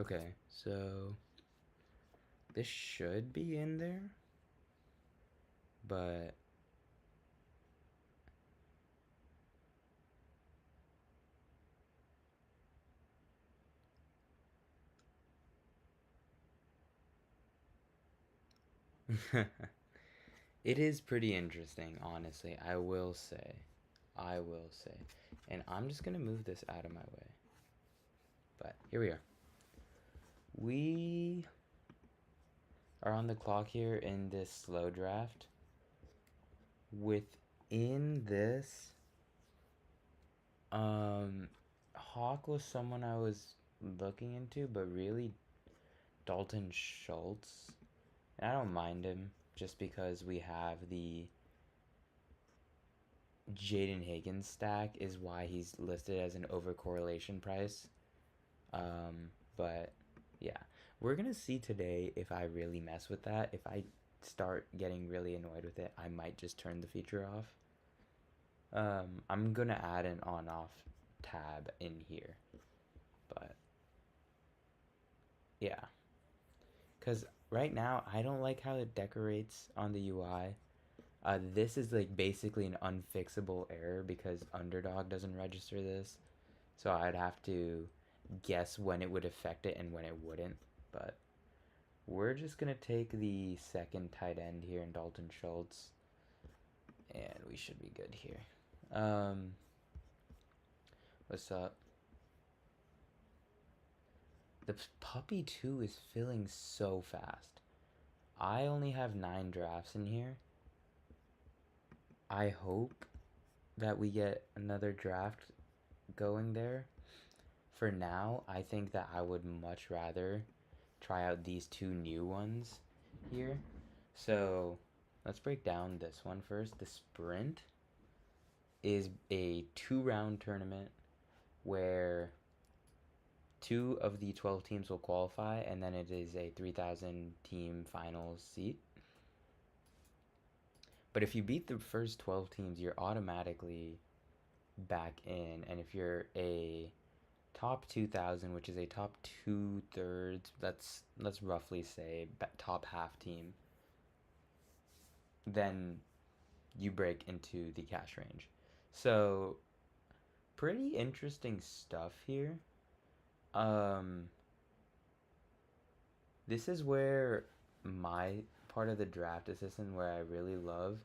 Okay, so this should be in there, but it is pretty interesting, honestly. I will say. I will say. And I'm just going to move this out of my way. But here we are. We are on the clock here in this slow draft. Within this, Hawk was someone I was looking into, but really Dalton Schultz. And I don't mind him just because we have the Jaden Higgins stack is why he's listed as an overcorrelation price. But yeah, we're gonna see today if I really mess with that. If I start getting really annoyed with it, I might just turn the feature off. I'm gonna add an on-off tab in here, but yeah, because right now I don't like how it decorates on the UI. This is like basically an unfixable error because Underdog doesn't register this, so I'd have to guess when it would affect it and when it wouldn't. But we're just gonna take the second tight end here in Dalton Schultz, and we should be good here. What's up? The puppy 2 is filling so fast. I only have 9 drafts in here. I hope that we get another draft going there. For now, I think that I would much rather try out these two new ones here. So let's break down this one first. The sprint is a 2-round tournament where 2 of the 12 teams will qualify, and then it is a 3,000 team finals seat. But if you beat the first 12 teams, you're automatically back in. And if you're a top 2,000, which is a top 2/3, let's roughly say top half team, then you break into the cash range. So pretty interesting stuff here. This is where my part of the draft assistant where I really love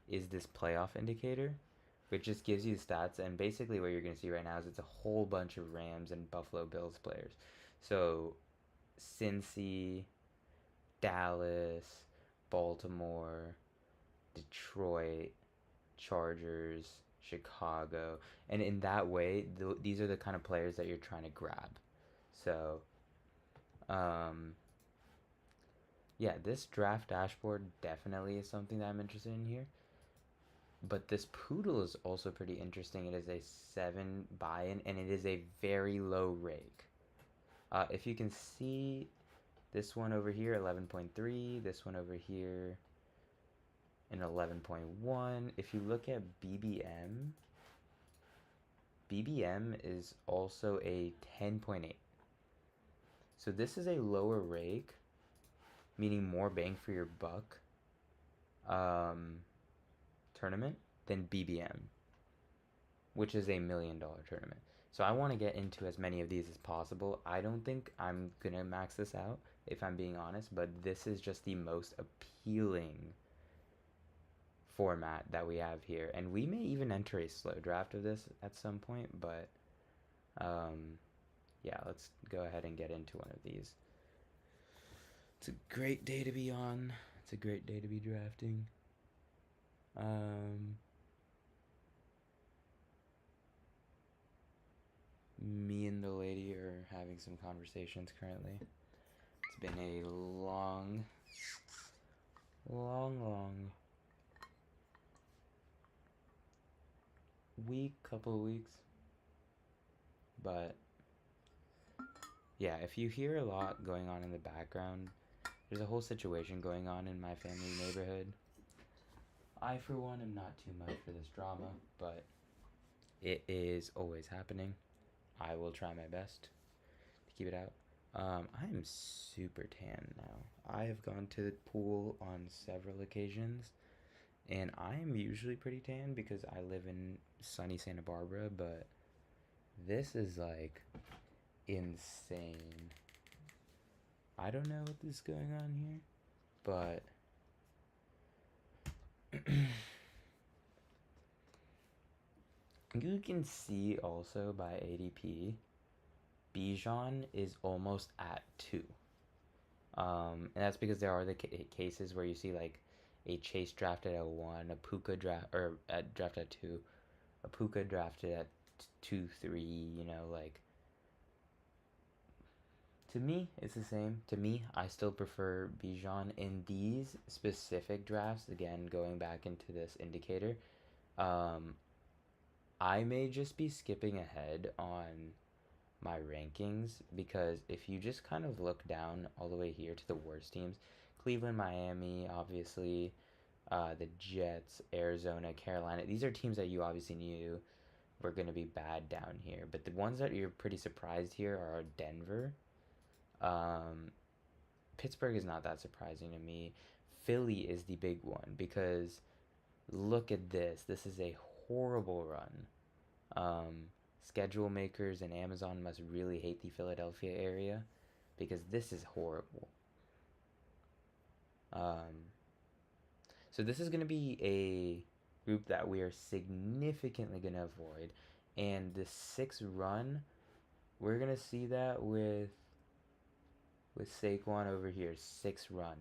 is this playoff indicator, which just gives you stats. And basically, what you're going to see right now is it's a whole bunch of Rams and Buffalo Bills players. So, Cincy, Dallas, Baltimore, Detroit, Chargers, Chicago. And in that way, these are the kind of players that you're trying to grab. So, um, yeah, this draft dashboard definitely is something that I'm interested in here. But this poodle is also pretty interesting. It is a 7 buy-in, and it is a very low rake. If you can see this one over here, 11.3, this one over here, an 11.1. If you look at BBM, BBM is also a 10.8. So this is a lower rake, meaning more bang for your buck tournament than BBM, which is $1 million tournament. So I want to get into as many of these as possible. I don't think I'm gonna max this out if I'm being honest, but this is just the most appealing format that we have here. And we may even enter a slow draft of this at some point, but yeah, let's go ahead and get into one of these. It's a great day to be on. It's a great day to be drafting. Me and the lady are having some conversations currently. It's been a long couple of weeks. But yeah, if you hear a lot going on in the background, there's a whole situation going on in my family neighborhood. I, for one, am not too much for this drama, but it is always happening. I will try my best to keep it out. I am super tan now. I have gone to the pool on several occasions, and I am usually pretty tan because I live in sunny Santa Barbara, but this is like insane. I don't know what is going on here, but you can see also by ADP, Bijan is almost at 2. And that's because there are the cases where you see like a Chase drafted at 1, a Puka drafted at 2, a Puka drafted at 2, 3. Like to me, it's the same. To me, I still prefer Bijan in these specific drafts. Again, going back into this indicator, um, I may just be skipping ahead on my rankings because if you just kind of look down all the way here to the worst teams, Cleveland, Miami, obviously, the Jets, Arizona, Carolina, these are teams that you obviously knew were going to be bad down here. But the ones that you're pretty surprised here are Denver. Um, Pittsburgh is not that surprising to me. Philly is the big one because look at this. This is a horrible run. Schedule makers and Amazon must really hate the Philadelphia area because this is horrible. So this is going to be a group that we are significantly going to avoid. And the 6 run, we're going to see that with Saquon over here, 6 run.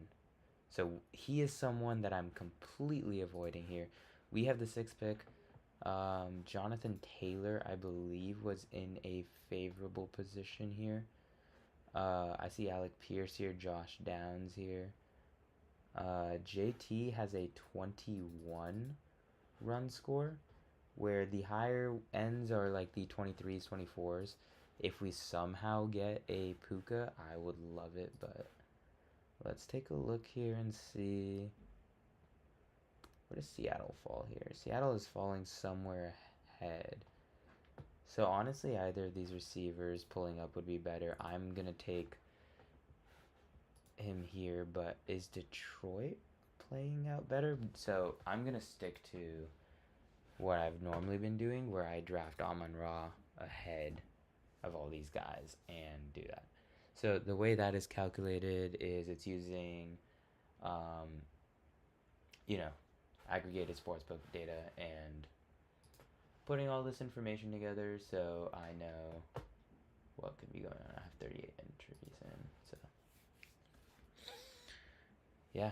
So he is someone that I'm completely avoiding here. We have the 6th pick. Jonathan Taylor, I believe, was in a favorable position here. I see Alec Pierce here, Josh Downs here. JT has a 21 run score, where the higher ends are like the 23s, 24s. If we somehow get a Puka, I would love it, but let's take a look here and see. Where does Seattle fall here? Seattle is falling somewhere ahead. So honestly, either of these receivers pulling up would be better. I'm going to take him here, but is Detroit playing out better? So I'm going to stick to what I've normally been doing, where I draft Amon-Ra ahead of all these guys and do that. So the way that is calculated is it's using, aggregated sportsbook data and putting all this information together so I know what could be going on. I have 38 entries in, so yeah,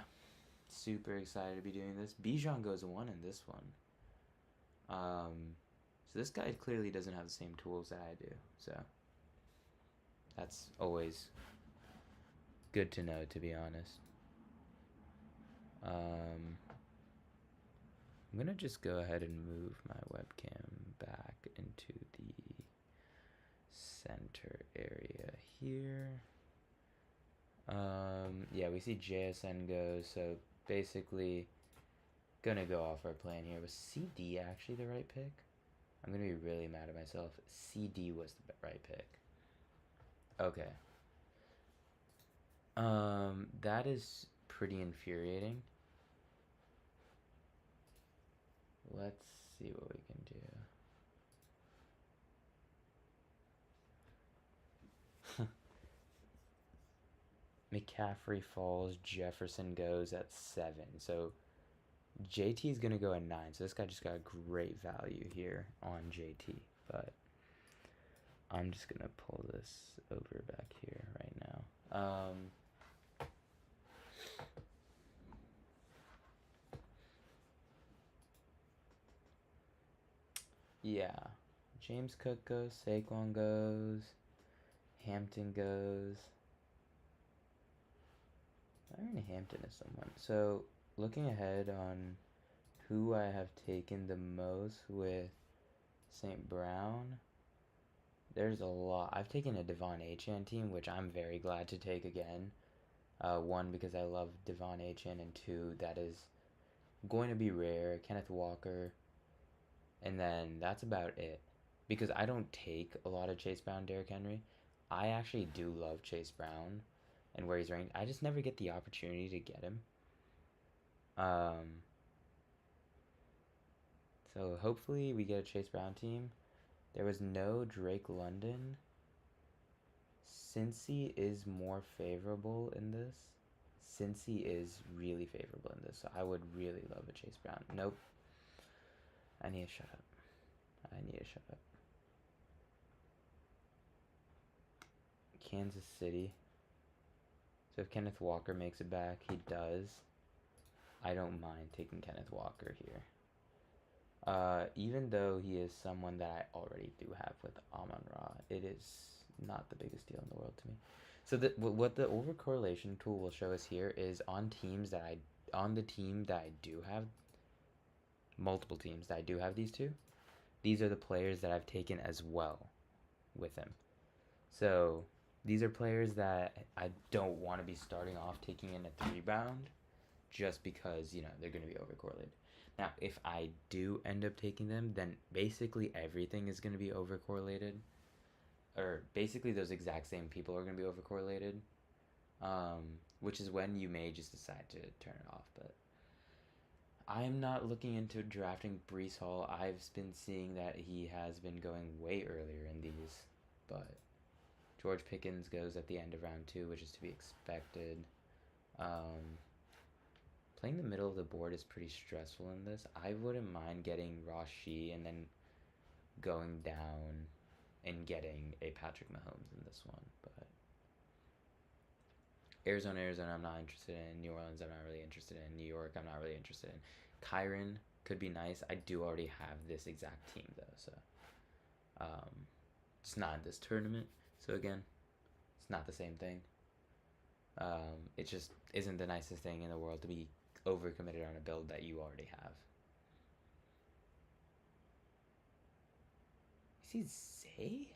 super excited to be doing this. Bijan goes 1 in this one. So this guy clearly doesn't have the same tools that I do, so that's always good to know, to be honest. I'm gonna just go ahead and move my webcam back into the center area here. Yeah, we see JSN goes, so basically gonna go off our plan here. Was CD actually the right pick? I'm gonna be really mad at myself. CD was the right pick. Okay. That is pretty infuriating. Let's see what we can do. McCaffrey falls, Jefferson goes at 7. So JT is going to go at 9. So this guy just got great value here on JT. But I'm just going to pull this over back here right now. Yeah. James Cook goes, Saquon goes, Hampton goes. Aaron Hampton is someone. So looking ahead on who I have taken the most with St. Brown, there's a lot. I've taken a Devon Achane team, which I'm very glad to take again. 1, because I love Devon Achane, and 2, that is going to be rare. Kenneth Walker, and then that's about it. Because I don't take a lot of Chase Brown, Derrick Henry. I actually do love Chase Brown and where he's ranked. I just never get the opportunity to get him. So hopefully we get a Chase Brown team. There was no Drake London. Cincy is more favorable in this. Cincy is really favorable in this, so I would really love a Chase Brown. Nope. I need to shut up. I need to shut up. Kansas City. So if Kenneth Walker makes it back, he does. I don't mind taking Kenneth Walker here. Even though he is someone that I already do have with Amon-Ra, it is not the biggest deal in the world to me. So what the overcorrelation tool will show us here is on the team that I do have, multiple teams that I do have these two, these are the players that I've taken as well with him. So these are players that I don't want to be starting off taking in a 3-round just because, they're going to be overcorrelated. Now, if I do end up taking them, then basically everything is going to be overcorrelated. Or basically those exact same people are going to be overcorrelated. Which is when you may just decide to turn it off. But I'm not looking into drafting Breece Hall. I've been seeing that he has been going way earlier in these. But George Pickens goes at the end of round 2, which is to be expected. Playing the middle of the board is pretty stressful in this. I wouldn't mind getting Rashee and then going down and getting a Patrick Mahomes in this one. But Arizona, I'm not interested in. New Orleans, I'm not really interested in. New York, I'm not really interested in. Kyron could be nice. I do already have this exact team, though, so it's not in this tournament. So, again, it's not the same thing. It just isn't the nicest thing in the world to be overcommitted on a build that you already have. You see Zay?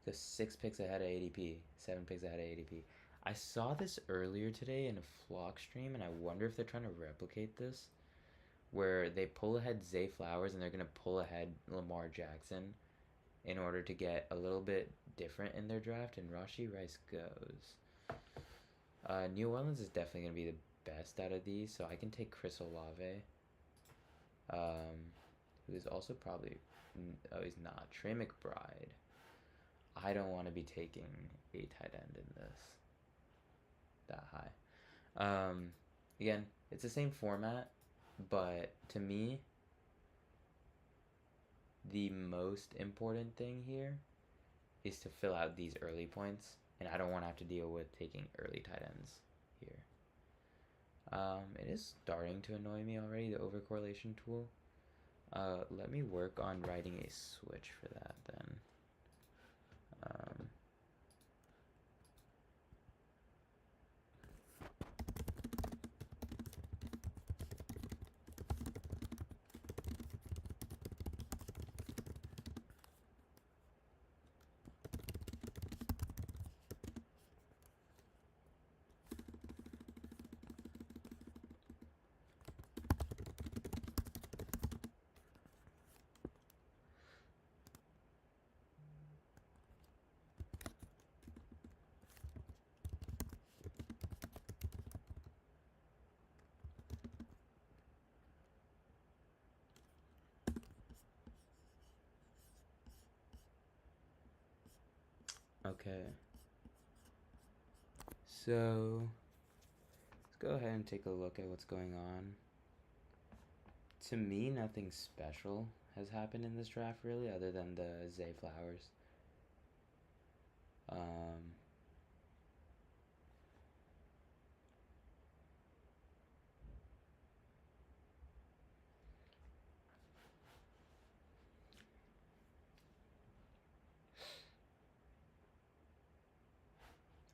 So 6 picks ahead of ADP, 7 picks ahead of ADP. I saw this earlier today in a Flock stream, and I wonder if they're trying to replicate this, where they pull ahead Zay Flowers and they're going to pull ahead Lamar Jackson in order to get a little bit different in their draft, and Rashee Rice goes. New Orleans is definitely going to be the best out of these, so I can take Chris Olave, who is also probably, oh, he's not, Trey McBride. I don't want to be taking a tight end in this that high. Again, it's the same format, but to me, the most important thing here is to fill out these early points, and I don't want to have to deal with taking early tight ends here. It is starting to annoy me already, the overcorrelation tool. Let me work on writing a switch for that then. Okay. So, let's go ahead and take a look at what's going on. To me, nothing special has happened in this draft, really, other than the Zay Flowers.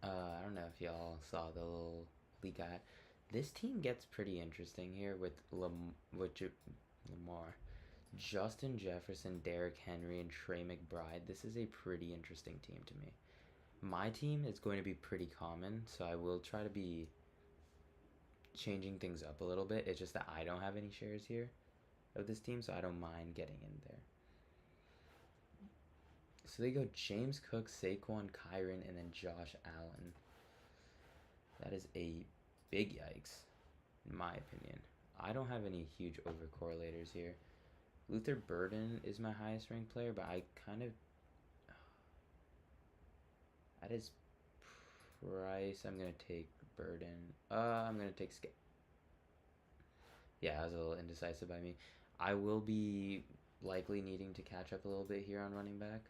I don't know if y'all saw the little leak I had. This team gets pretty interesting here with Lamar, Justin Jefferson, Derrick Henry, and Trey McBride. This is a pretty interesting team to me. My team is going to be pretty common, so I will try to be changing things up a little bit. It's just that I don't have any shares here of this team, so I don't mind getting in there. So they go James Cook, Saquon, Kyron, and then Josh Allen. That is a big yikes, in my opinion. I don't have any huge overcorrelators here. Luther Burden is my highest ranked player, but I kind of... At his price, I'm going to take Burden. I'm going to take... Yeah, that was a little indecisive by me. I will be likely needing to catch up a little bit here on running back.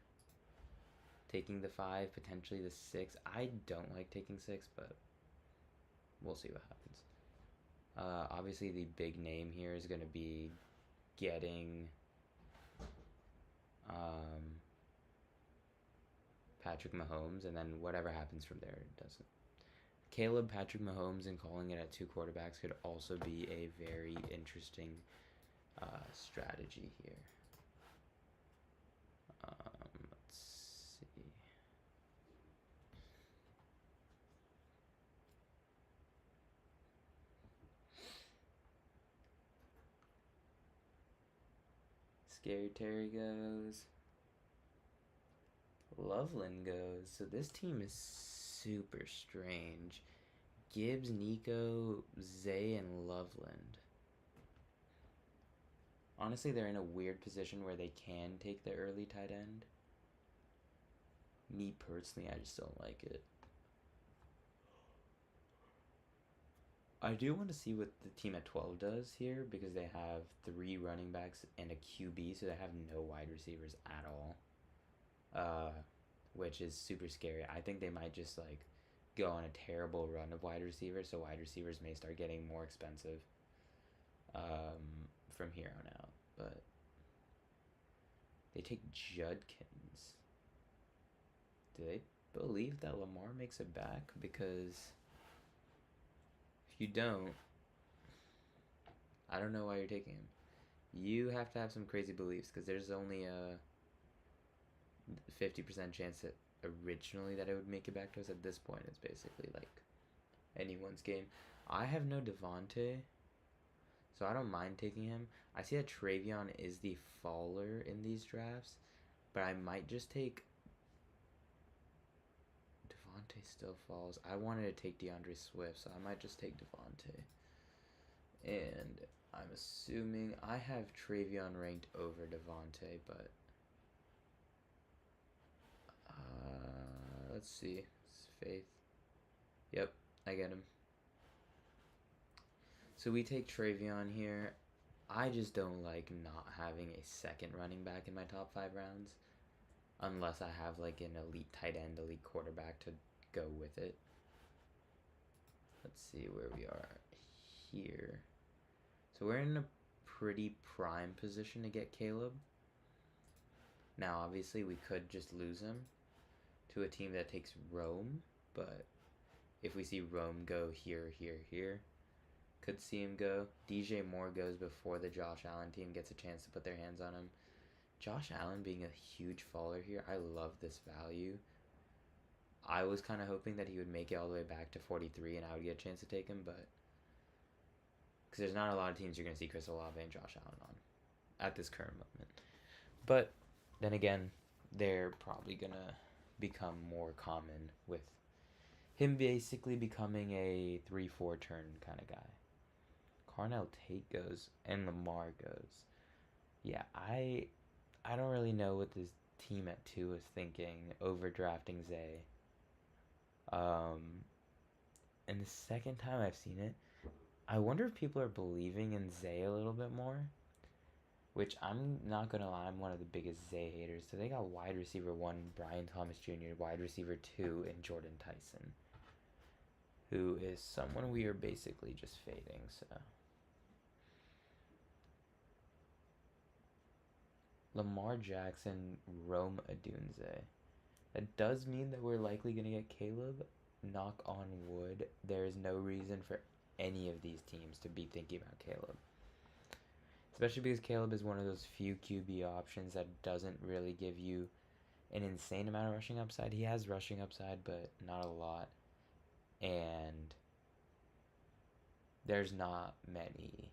Taking the 5, potentially the 6. I don't like taking 6, but we'll see what happens. Obviously, the big name here is going to be getting Patrick Mahomes, and then whatever happens from there, it doesn't. Caleb, Patrick Mahomes, and calling it at 2 quarterbacks could also be a very interesting strategy here. Let's see. Scary Terry goes. Loveland goes. So this team is super strange. Gibbs, Nico, Zay, and Loveland. Honestly, they're in a weird position where they can take the early tight end. Me personally, I just don't like it. I do want to see what the team at 12 does here, because they have 3 running backs and a QB, so they have no wide receivers at all. Which is super scary. I think they might just like go on a terrible run of wide receivers, so wide receivers may start getting more expensive from here on out. But they take Judkins. Do they believe that Lamar makes it back? Because if you don't, I don't know why you're taking him. You have to have some crazy beliefs, because there's only a 50% chance that originally that it would make it back to us. At this point, it's basically like anyone's game. I have no Devontae, so I don't mind taking him. I see that Travion is the faller in these drafts, but I might just take... Devontae still falls. I wanted to take DeAndre Swift, so I might just take Devontae. And I'm assuming I have Travion ranked over Devontae, but let's see. It's Faith. Yep, I get him. So we take Travion here. I just don't like not having a second running back in my top 5 rounds, unless I have like an elite tight end, elite quarterback to go with it. Let's see where we are here. So we're in a pretty prime position to get Caleb. Now, obviously, we could just lose him to a team that takes Rome, but if we see Rome go here, could see him go. DJ Moore goes before the Josh Allen team gets a chance to put their hands on him. Josh Allen being a huge faller here, I love this value. I was kind of hoping that he would make it all the way back to 43 and I would get a chance to take him, but because there's not a lot of teams you're going to see Chris Olave and Josh Allen on at this current moment. But then again, they're probably going to become more common with him basically becoming a 3-4 turn kind of guy. Carnell Tate goes and Lamar goes. Yeah, I don't really know what this team at 2 is thinking, overdrafting Zay. And the second time I've seen it, I wonder if people are believing in Zay a little bit more. Which I'm not going to lie, I'm one of the biggest Zay haters. So they got wide receiver 1, Brian Thomas Jr., wide receiver 2, and Jordan Tyson, who is someone we are basically just fading, so. Lamar Jackson, Rome Odunze. That does mean that we're likely going to get Caleb. Knock on wood. There is no reason for any of these teams to be thinking about Caleb. Especially because Caleb is one of those few QB options that doesn't really give you an insane amount of rushing upside. He has rushing upside, but not a lot. And there's not many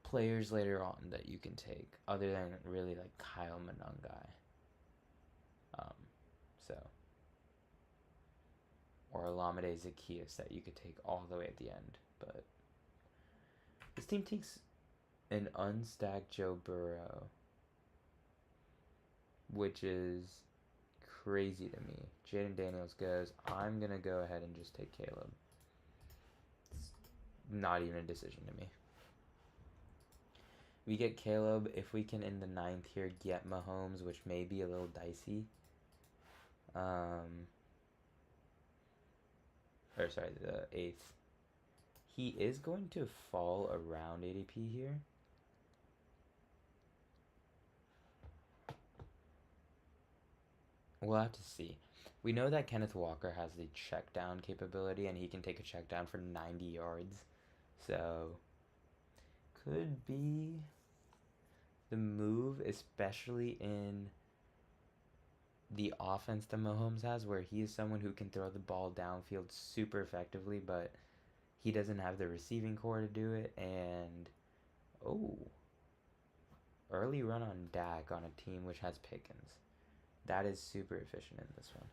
players later on that you can take other than really like Kyle Monangai. So, or Olamide Zacchaeus that you could take all the way at the end. But this team takes an unstacked Joe Burrow, which is crazy to me. Jaden Daniels goes. I'm going to go ahead and just take Caleb. It's not even a decision to me. We get Caleb. If we can, in the 9th here, get Mahomes, which may be a little dicey. Or sorry, the 8th. He is going to fall around ADP here. We'll have to see. We know that Kenneth Walker has the check down capability, and he can take a check down for 90 yards. So, could be the move, especially in the offense that Mahomes has, where he is someone who can throw the ball downfield super effectively, but he doesn't have the receiving core to do it. And, early run on Dak on a team which has Pickens. That is super efficient in this one.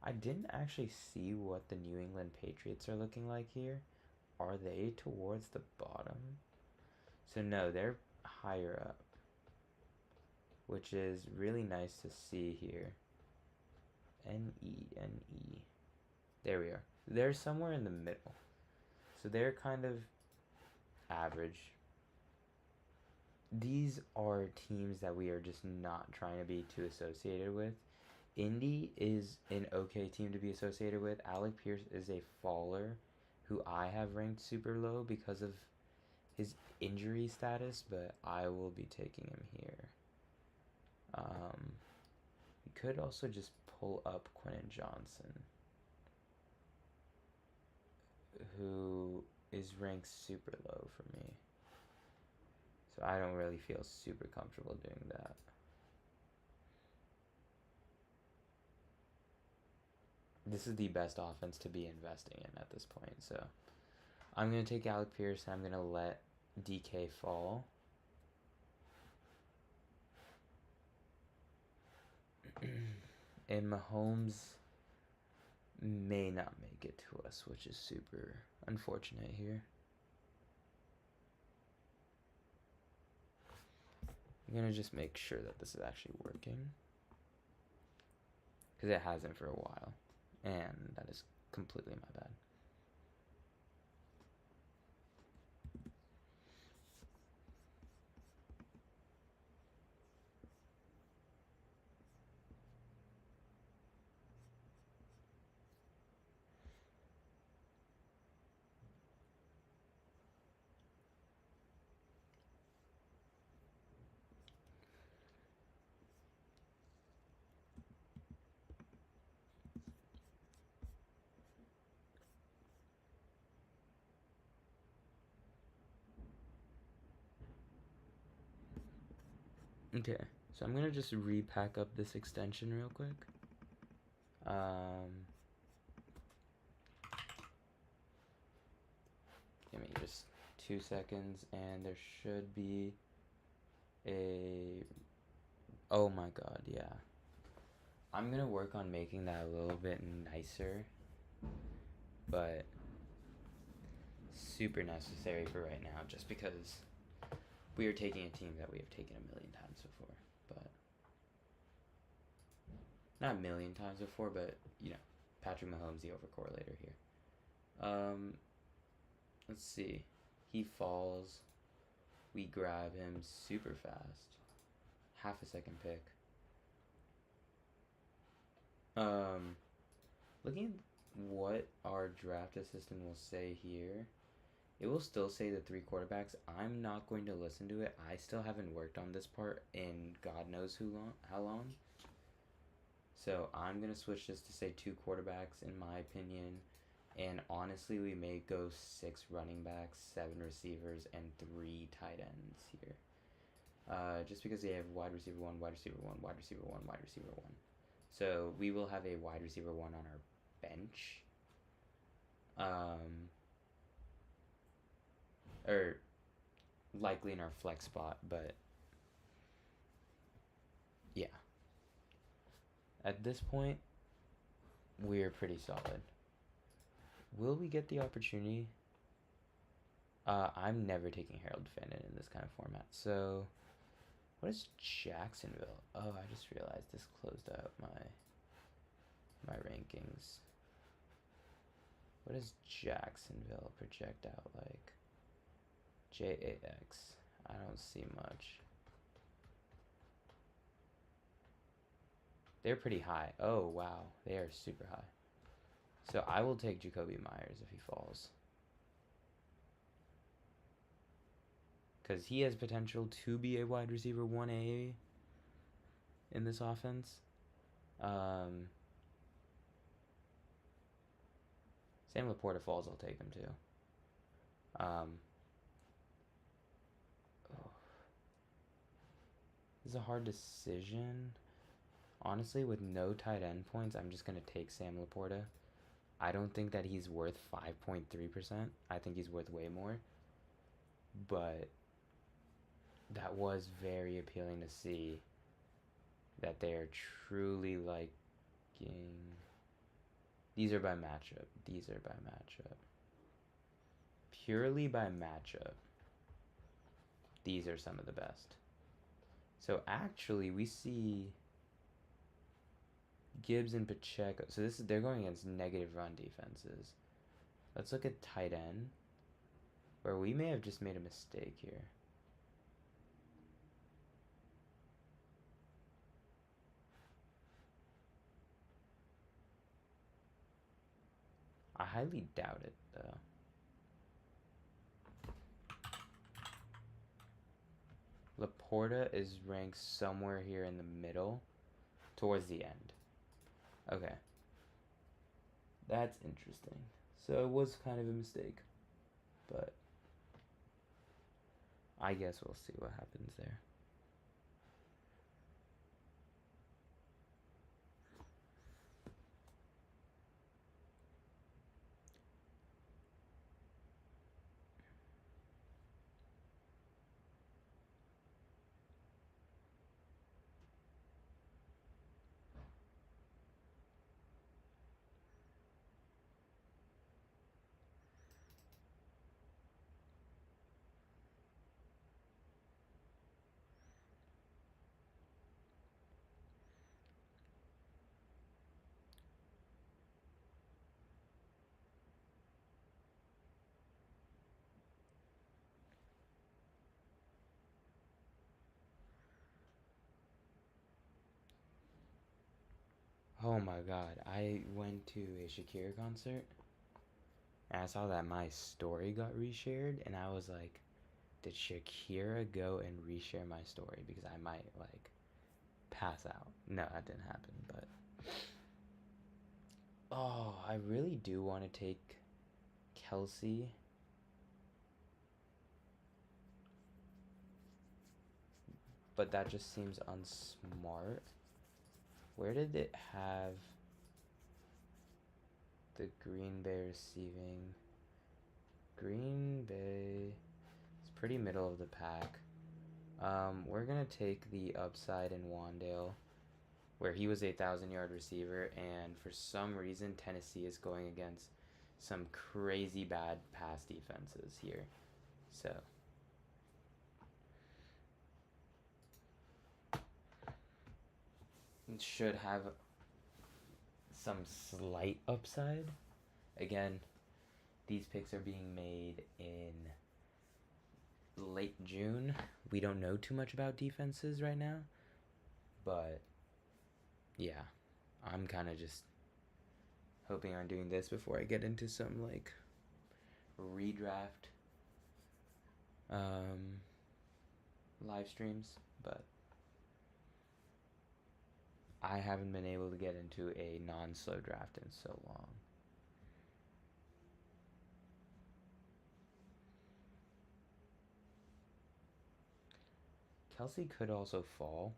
I didn't actually see what the New England Patriots are looking like here. Are they towards the bottom? So no, they're higher up, which is really nice to see here. N-E. There we are. They're somewhere in the middle. So they're kind of average. These are teams that we are just not trying to be too associated with. Indy is an okay team to be associated with. Alec Pierce is a faller who I have ranked super low because of his injury status, but I will be taking him here. We could also just pull up Quentin Johnson, who is ranked super low for me. So I don't really feel super comfortable doing that. This is the best offense to be investing in at this point. So I'm going to take Alec Pierce and I'm going to let DK fall. And Mahomes may not make it to us, which is super unfortunate here. I'm going to just make sure that this is actually working, because it hasn't for a while, and that is completely my bad. Okay, so I'm gonna just repack up this extension real quick. Give me just 2 seconds, and there should be a... Oh my god, yeah. I'm gonna work on making that a little bit nicer, but super necessary for right now, just because we are taking a team that we have taken a million times before, but not a million times before, but Patrick Mahomes, the overcorrelator here. Let's see. He falls. We grab him super fast. Half a second pick. Looking at what our draft assistant will say here, it will still say the 3 quarterbacks. I'm not going to listen to it. I still haven't worked on this part in God knows how long. So I'm going to switch this to say 2 quarterbacks in my opinion. And honestly, we may go 6 running backs, 7 receivers, and 3 tight ends here. Just because they have wide receiver 1, wide receiver 1, wide receiver 1, wide receiver 1. So we will have a wide receiver 1 on our bench. Or likely in our flex spot, but yeah. At this point, we're pretty solid. Will we get the opportunity? I'm never taking Harold Fannin in this kind of format. So, what is Jacksonville? Oh, I just realized this closed out my rankings. What does Jacksonville project out like? JAX. I don't see much. They're pretty high. Oh, wow. They are super high. So I will take Jacoby Myers if he falls. Because he has potential to be a wide receiver 1A in this offense. Sam Laporta falls, I'll take him too. This is a hard decision. Honestly, with no tight end points, I'm just going to take Sam Laporta. I don't think that he's worth 5.3%. I think he's worth way more. But that was very appealing to see that they are truly liking. These are by matchup. These are by matchup. Purely by matchup. These are some of the best. So actually, we see Gibbs and Pacheco. So they're going against negative run defenses. Let's look at tight end, where we may have just made a mistake here. I highly doubt it, though. Laporta is ranked somewhere here in the middle, towards the end. Okay. That's interesting. So it was kind of a mistake, but I guess we'll see what happens there. Oh my god, I went to a Shakira concert and I saw that my story got reshared and I was like, did Shakira go and reshare my story? Because I might like pass out. No, that didn't happen, but oh, I really do want to take Kelsey. But that just seems unsmart. Where did it have the Green Bay receiving? Green Bay. It's pretty middle of the pack. We're going to take the upside in Wandale, where he was a 1,000-yard receiver, and for some reason, Tennessee is going against some crazy bad pass defenses here. So it should have some slight upside. Again, these picks are being made in late June. We don't know too much about defenses right now, but yeah, I'm kind of just hoping on doing this before I get into some like redraft live streams, but I haven't been able to get into a non-slow draft in so long. Kelsey could also fall,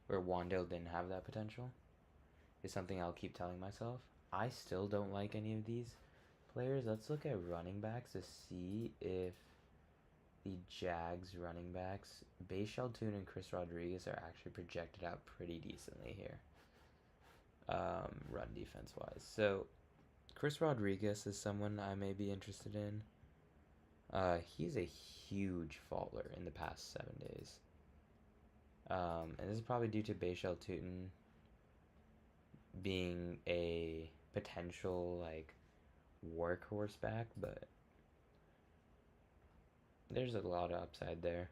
where Wandale didn't have that potential, is something I'll keep telling myself. I still don't like any of these players. Let's look at running backs to see if the Jags running backs, Bayshaw Tune and Chris Rodriguez, are actually projected out pretty decently here. run defense wise. So Chris Rodriguez is someone I may be interested in. He's a huge faller in the past 7 days. And this is probably due to Bashal Tutin being a potential like workhorse back, but there's a lot of upside there.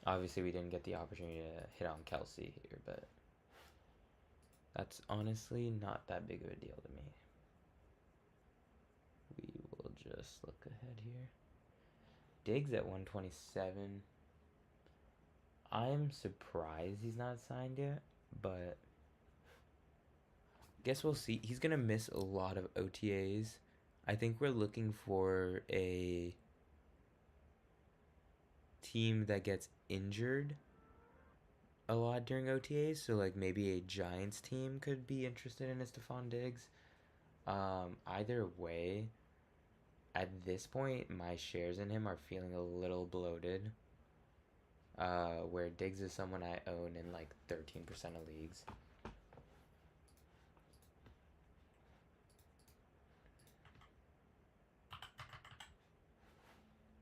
Obviously, we didn't get the opportunity to hit on Kelsey here, but that's honestly not that big of a deal to me. We will just look ahead here. Diggs at 127. I'm surprised he's not signed yet, but guess we'll see. He's gonna miss a lot of OTAs. I think we're looking for a team that gets injured a lot during OTAs, so like maybe a Giants team could be interested in a Stephon Diggs. Either way, at this point, my shares in him are feeling a little bloated. Where Diggs is someone I own in like 13% of leagues.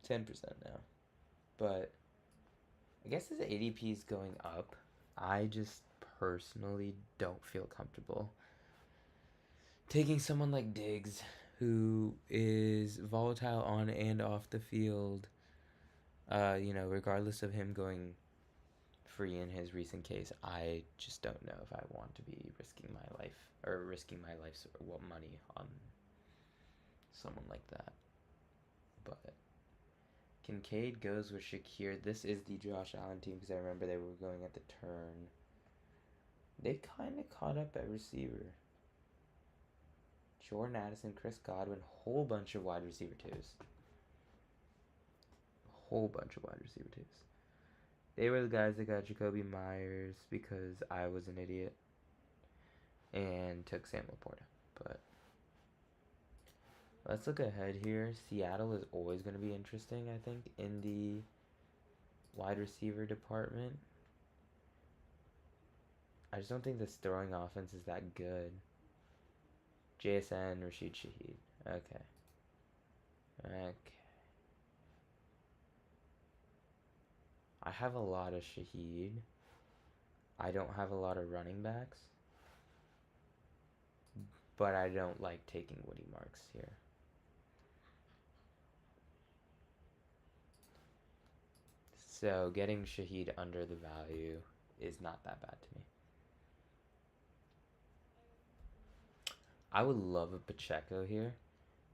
$10% now. But I guess his ADP is going up. I just personally don't feel comfortable taking someone like Diggs, who is volatile on and off the field. Regardless of him going free in his recent case, I just don't know if I want to be risking my life or risking my life's money on someone like that. But Kincaid goes with Shakir. This is the Josh Allen team because I remember they were going at the turn. They kind of caught up at receiver. Jordan Addison, Chris Godwin, whole bunch of wide receiver twos. They were the guys that got Jacoby Myers because I was an idiot and took Sam Laporta. But let's look ahead here. Seattle is always going to be interesting, I think, in the wide receiver department. I just don't think this throwing offense is that good. JSN, Rashid Shaheed. Okay. I have a lot of Shaheed. I don't have a lot of running backs. But I don't like taking Woody Marks here. So getting Shaheed under the value is not that bad to me. I would love a Pacheco here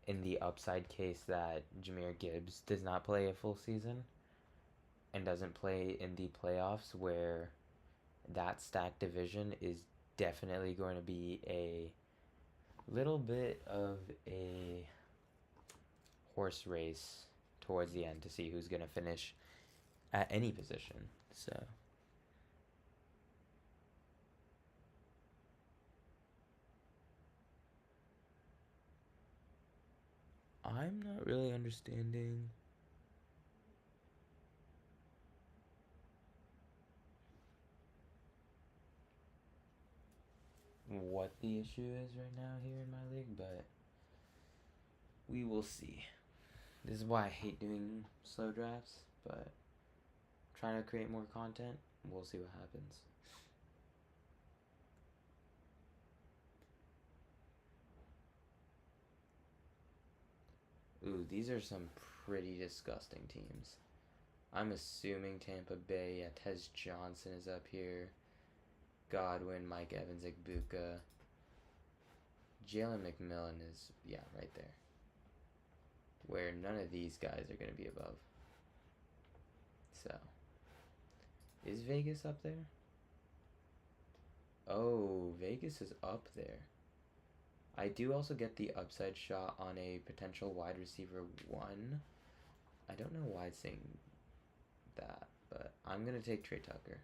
in the upside case that Jahmyr Gibbs does not play a full season and doesn't play in the playoffs, where that stacked division is definitely going to be a little bit of a horse race towards the end to see who's going to finish at any position. So I'm not really understanding what the issue is right now here in my league, but we will see. This is why I hate doing slow drafts, but trying to create more content, we'll see what happens. Ooh, these are some pretty disgusting teams. I'm assuming Tampa Bay. Yeah, Tez Johnson is up here. Godwin, Mike Evans, Igbuka. Jalen McMillan is, yeah, right there. Where none of these guys are going to be above. So, is Vegas up there? Oh, Vegas is up there. I do also get the upside shot on a potential wide receiver 1. I don't know why it's saying that, but I'm going to take Trey Tucker.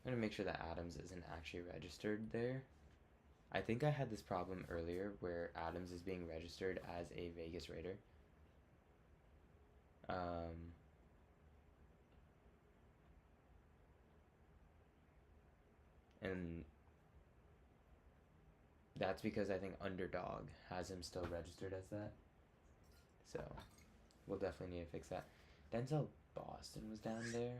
I'm going to make sure that Adams isn't actually registered there, I think I had this problem earlier where Adams is being registered as a Vegas Raider. Um, and that's because I think Underdog has him still registered as that. So we'll definitely need to fix that. Denzel Boston was down there.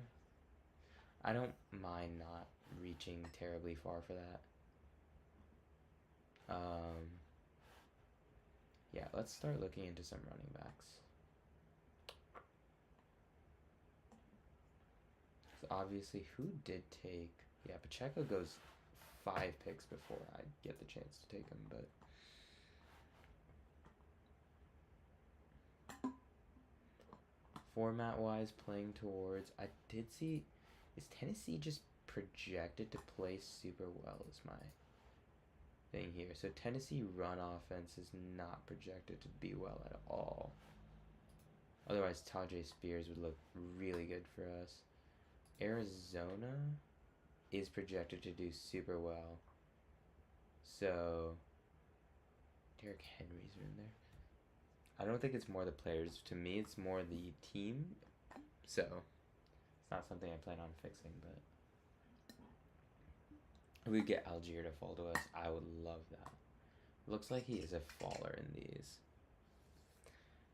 I don't mind not reaching terribly far for that. Yeah, let's start looking into some running backs. So obviously, who did take? Yeah, Pacheco goes 5 picks before I get the chance to take him, but format-wise, playing towards, I did see, is Tennessee just projected to play super well is my thing here. So Tennessee run offense is not projected to be well at all. Otherwise, Tajay Spears would look really good for us. Arizona is projected to do super well. So Derrick Henry's in there. I don't think it's more the players. To me, it's more the team. So it's not something I plan on fixing, but if we get Algier to fall to us, I would love that. Looks like he is a faller in these.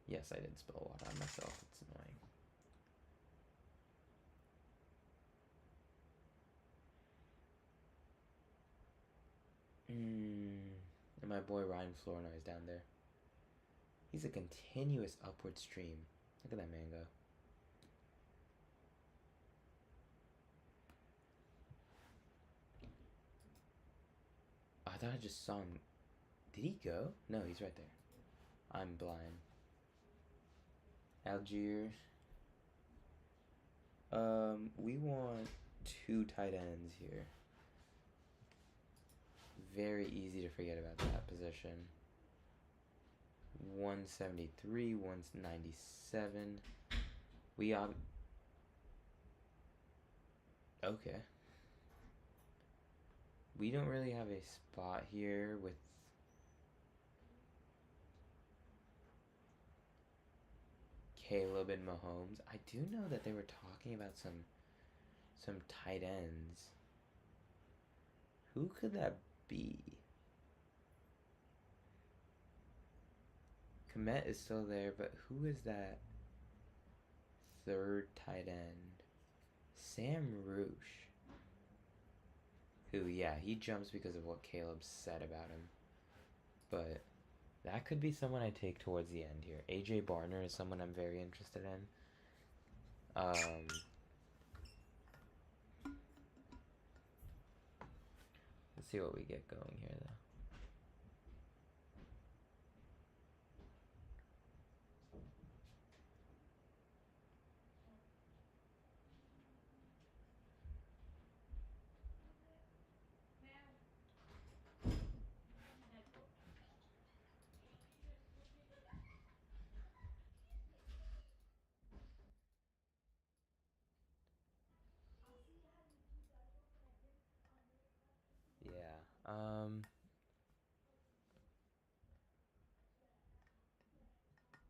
Yes, I did spill water on myself. It's annoying. And my boy Ryan Florno is down there. He's a continuous upward stream. Look at that man go. I thought I just saw him. Did he go? No, he's right there. I'm blind. Algier. We want 2 tight ends here. Very easy to forget about that position. 173, 197. We okay. We don't really have a spot here with Caleb and Mahomes. I do know that they were talking about some tight ends. Who could that be? Komet is still there, but who is that third tight end? Sam Roosh. Who, yeah, he jumps because of what Caleb said about him. But that could be someone I take towards the end here. AJ Barner is someone I'm very interested in. Let's see what we get going here, though. Yeah.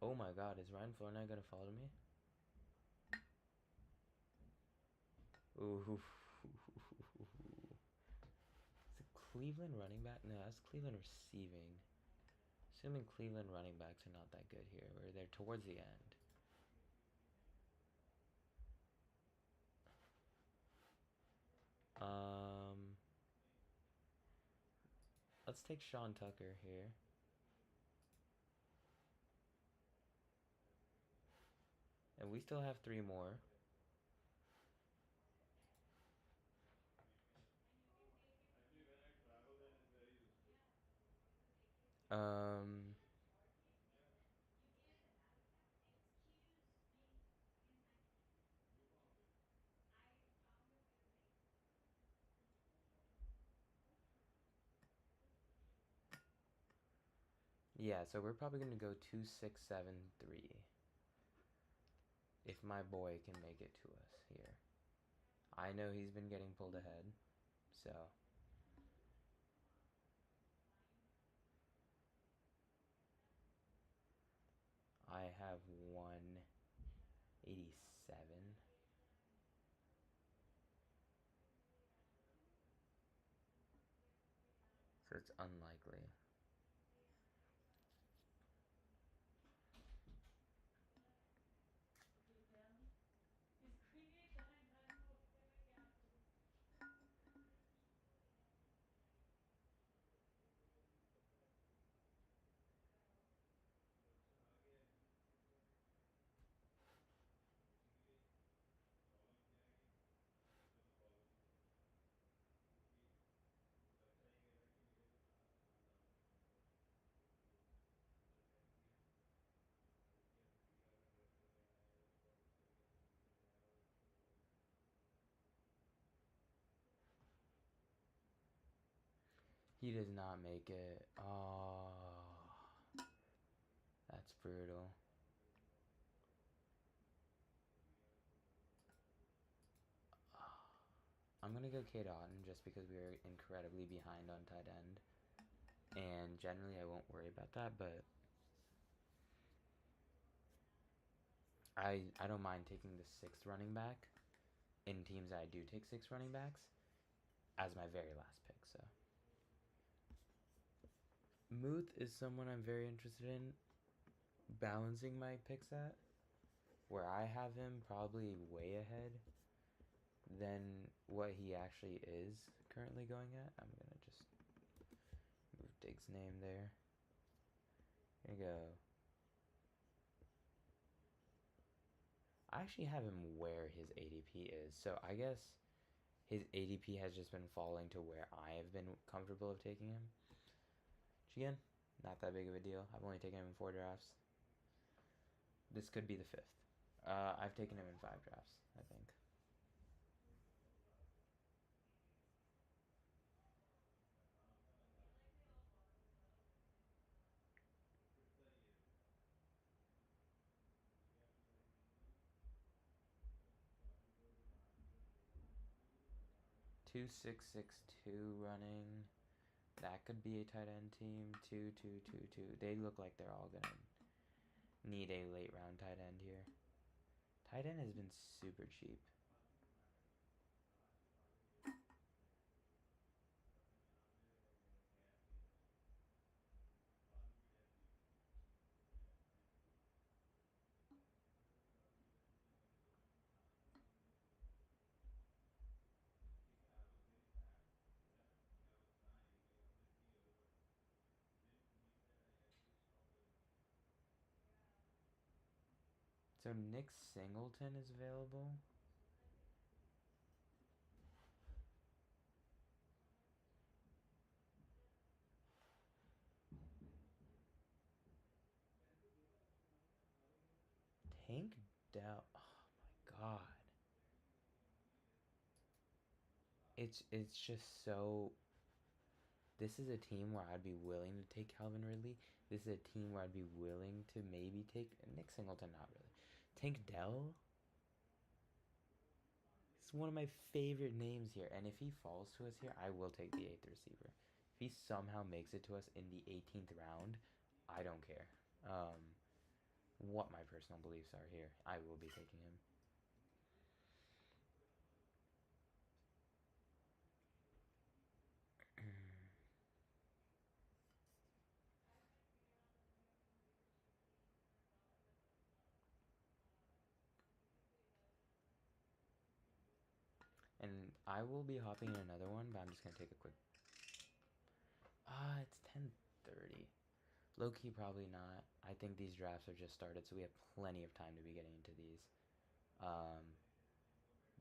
Oh my God, is Ryan Florent gonna follow me? Ooh. Is it Cleveland running back? No, that's Cleveland receiving. Assuming Cleveland running backs are not that good here. We're there towards the end. Let's take Sean Tucker here. And we still have 3 more. Um, yeah, so we're probably going to go 2-6-7-3. If my boy can make it to us here. I know he's been getting pulled ahead, so It's unlikely. He does not make it. Oh, that's brutal. I'm gonna go Kate Otten just because we are incredibly behind on tight end, and generally I won't worry about that. But I don't mind taking the sixth running back in teams that I do take six running backs as my very last pick. So Muth is someone I'm very interested in balancing my picks at, where I have him probably way ahead than what he actually is currently going at. I'm gonna just move Diggs' name there. Here you go. I actually have him where his ADP is, so I guess his ADP has just been falling to where I have been comfortable of taking him. Which again, not that big of a deal. I've only taken him in 4 drafts. This could be the 5th. I've taken him in 5 drafts, I think. Two 6-6-2 running. That could be a tight end team. 2-2-2-2. They look like they're all gonna need a late round tight end here. Tight end has been super cheap. So Nick Singleton is available. Tank Dell. Oh my god. It's just so. This is a team where I'd be willing to take Calvin Ridley. This is a team where I'd be willing to maybe take Nick Singleton. Not really. Tank Dell. It's one of my favorite names here, and if he falls to us here, I will take the 8th receiver. If he somehow makes it to us in the 18th round, I don't care. What my personal beliefs are here, I will be taking him. And I will be hopping in another one, but I'm just gonna take a quick. It's 10:30. Low key, probably not. I think these drafts are just started, so we have plenty of time to be getting into these. Um,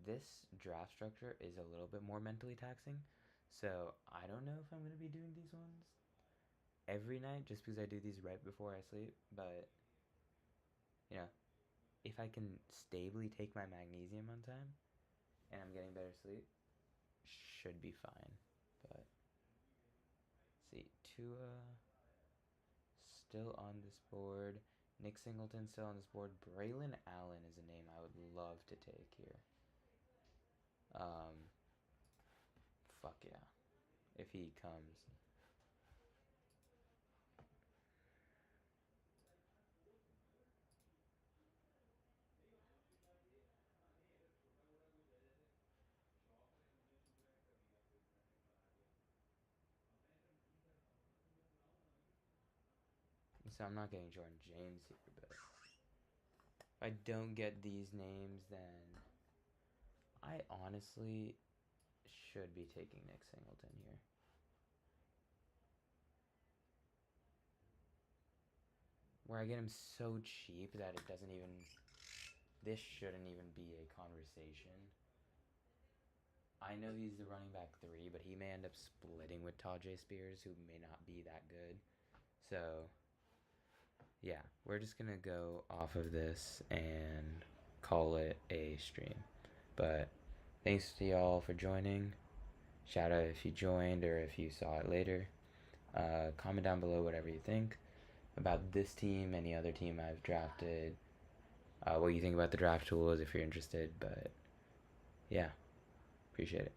this draft structure is a little bit more mentally taxing, so I don't know if I'm gonna be doing these ones every night just because I do these right before I sleep. But you know, if I can stably take my magnesium on time and I'm getting better sleep, should be fine. But see, Tua still on this board. Nick Singleton still on this board. Braylon Allen is a name I would love to take here. Um, fuck yeah, if he comes. So I'm not getting Jordan James here, but if I don't get these names, then I honestly should be taking Nick Singleton here. Where I get him so cheap that it doesn't even... This shouldn't even be a conversation. I know he's the running back 3, but he may end up splitting with Tajay Spears, who may not be that good. So, yeah, we're just going to go off of this and call it a stream. But thanks to y'all for joining. Shout out if you joined or if you saw it later. Comment down below whatever you think about this team, any other team I've drafted, what you think about the draft tools if you're interested. But yeah, appreciate it.